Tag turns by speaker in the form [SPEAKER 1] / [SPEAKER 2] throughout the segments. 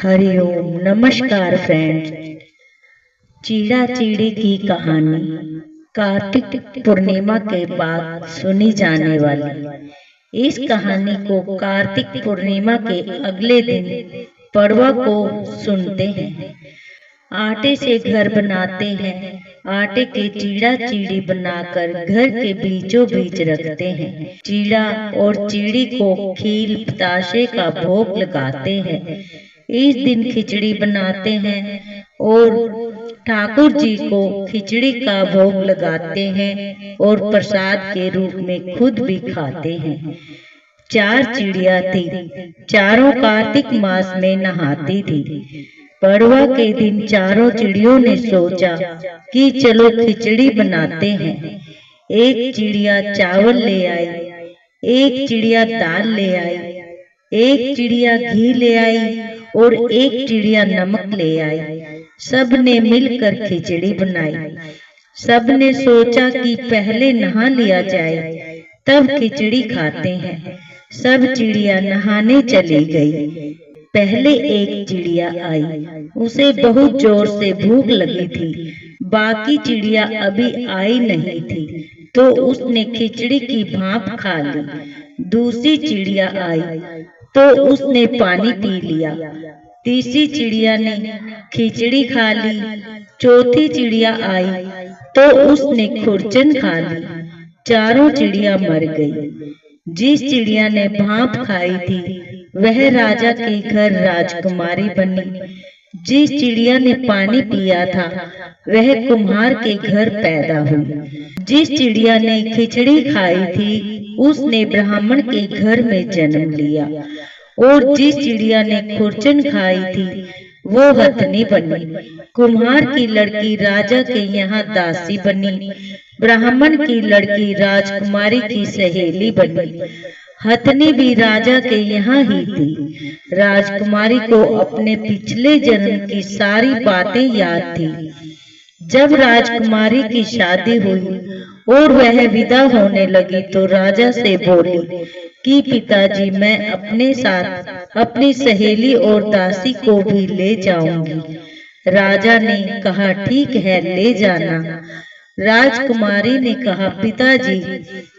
[SPEAKER 1] हरिओम नमस्कार फ्रेंड्स। चीड़ा चिड़ी की कहानी कार्तिक पूर्णिमा के बाद सुनी जाने वाली इस कहानी को कार्तिक पूर्णिमा के अगले दिन पड़वा को सुनते हैं। आटे से घर बनाते हैं। आटे के चीड़ा चिड़ी बनाकर घर के बीचों बीच रखते हैं। चीड़ा और चिड़ी को खील बताशे का भोग लगाते हैं। इस दिन खिचड़ी बनाते हैं और ठाकुर जी को खिचड़ी का भोग लगाते हैं और प्रसाद के रूप में खुद भी खाते हैं। 4 चिड़िया थी। चारों कार्तिक मास में नहाती थी। पड़वा के दिन चारों चिड़ियों ने सोचा कि चलो खिचड़ी बनाते हैं। एक चिड़िया चावल ले आई, एक चिड़िया दाल ले आई, एक चिड़िया घी ले आई और एक चिड़िया नमक ले आई। सब ने मिलकर खिचड़ी बनाई। सब ने सोचा कि पहले नहा लिया जाए तब खिचड़ी खाते हैं। सब चिड़िया नहाने चली गई। पहले एक चिड़िया आई। उसे बहुत जोर से भूख लगी थी। बाकी चिड़िया अभी आई नहीं थी तो उसने खिचड़ी की भाप खा ली। दूसरी चिड़िया आई तो उसने पानी पी लिया। तीसरी चिड़िया ने खिचड़ी खा ली। चौथी चिड़िया आई तो उसने खुरचन खा ली। चारों चिड़िया मर गई। जिस चिड़िया ने भाप खाई थी वह राजा के घर राजकुमारी बनी। जिस चिड़िया ने पानी पिया था वह कुम्हार के घर पैदा हुई। जिस चिड़िया ने खिचड़ी खाई थी उसने ब्राह्मण के घर में जन्म लिया और जिस चिड़िया ने खुरचन खाई थी वो हथनी बनी। कुम्हार की लड़की राजा के यहाँ दासी बनी। ब्राह्मण की लड़की राजकुमारी की सहेली बनी। हथनी भी राजा के यहाँ ही थी। राजकुमारी को अपने पिछले जन्म की सारी बातें याद थी। जब राजकुमारी की शादी हुई और वह विदा होने लगी तो राजा से बोली कि पिताजी, मैं अपने साथ अपनी सहेली और दासी को भी ले जाऊंगी। राजा ने कहा ठीक है, ले जाना। राजकुमारी ने कहा पिताजी,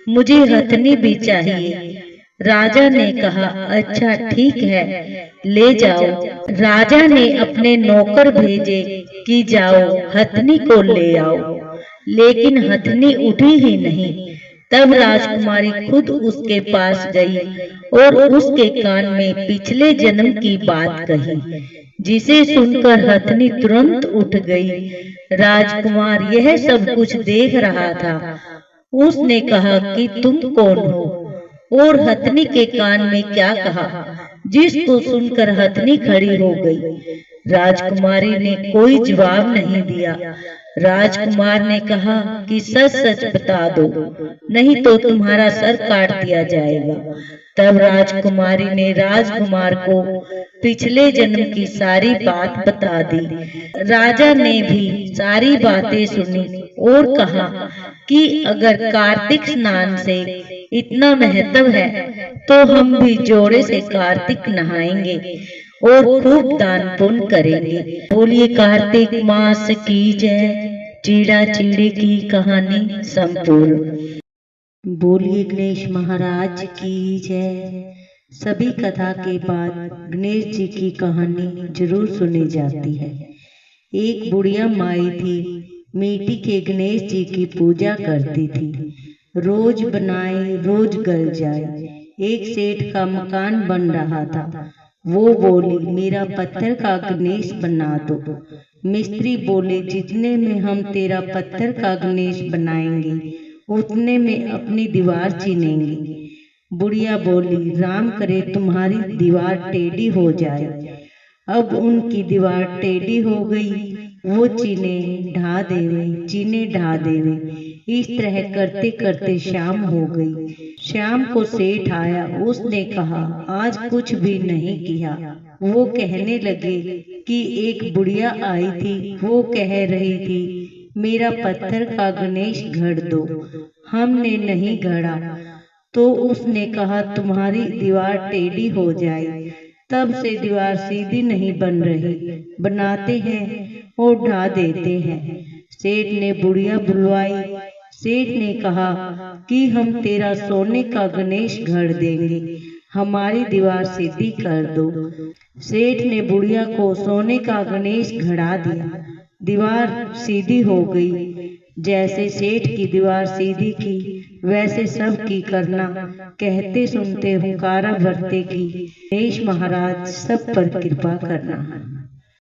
[SPEAKER 1] मुझे हथनी भी चाहिए। राजा ने कहा अच्छा ठीक है, ले जाओ। राजा ने अपने नौकर भेजे कि जाओ हथनी को ले आओ, लेकिन हथनी उठी ही नहीं। तब राजकुमारी खुद उसके पास गई और उसके कान में पिछले जन्म की बात कही, जिसे सुनकर हथनी तुरंत उठ गई। राजकुमार यह सब कुछ देख रहा था। उसने कहा कि तुम कौन हो और हथनी के कान में क्या कहा, जिसको सुनकर हथनी खड़ी हो गई। राजकुमारी ने कोई जवाब नहीं दिया। राजकुमार ने कहा कि सच सच बता दो, नहीं तो तुम्हारा सर काट दिया जाएगा। तब राजकुमारी ने राजकुमार को पिछले जन्म की सारी बात बता दी। राजा ने भी सारी बातें सुनी और कहा कि अगर कार्तिक स्नान से इतना महत्व है तो हम भी जोड़े से कार्तिक नहाएंगे और खूब दान पुण्य करेंगे। बोलिए कार्तिक मास की जय। चीड़ा चिड़ी की कहानी संपूर्ण।
[SPEAKER 2] बोलिए गणेश महाराज की जय। सभी कथा के बाद गणेश जी की कहानी जरूर सुनी जाती है। एक बुढ़िया माई थी, मिट्टी के गणेश जी की पूजा करती थी। रोज बनाए रोज गल जाए। एक सेठ का मकान बन रहा था। वो बोली मेरा पत्थर का गणेश बना दो। मिस्त्री बोले जितने में हम तेरा पत्थर का गणेश बनाएंगे उतने में अपनी दीवार चीनेंगे। बुढ़िया बोली राम करे तुम्हारी दीवार टेढ़ी हो जाए। अब उनकी दीवार टेढ़ी हो गई। वो चीने ढा देवे। इस तरह करते करते शाम हो गई। शाम को सेठ आया। उसने कहा आज कुछ भी नहीं किया। वो कहने लगे कि एक बुढ़िया आई थी, वो कह रही थी मेरा पत्थर का गणेश गढ़ दो। हमने नहीं गढ़ा तो उसने कहा तुम्हारी दीवार टेढ़ी हो जाए। तब से दीवार सीधी नहीं बन रही, बनाते हैं और ढा देते हैं। सेठ ने बुढ़िया बुलवाई। सेठ ने कहा कि हम तेरा सोने का गणेश गढ़ देंगे, हमारी दीवार सीधी कर दो। सेठ ने बुढ़िया को सोने का गणेश गढ़ा दिया। दीवार सीधी हो गई। जैसे सेठ की दीवार सीधी की, वैसे सब की करना। कहते सुनते हुंकारा भरते की, गणेश महाराज सब पर कृपा करना।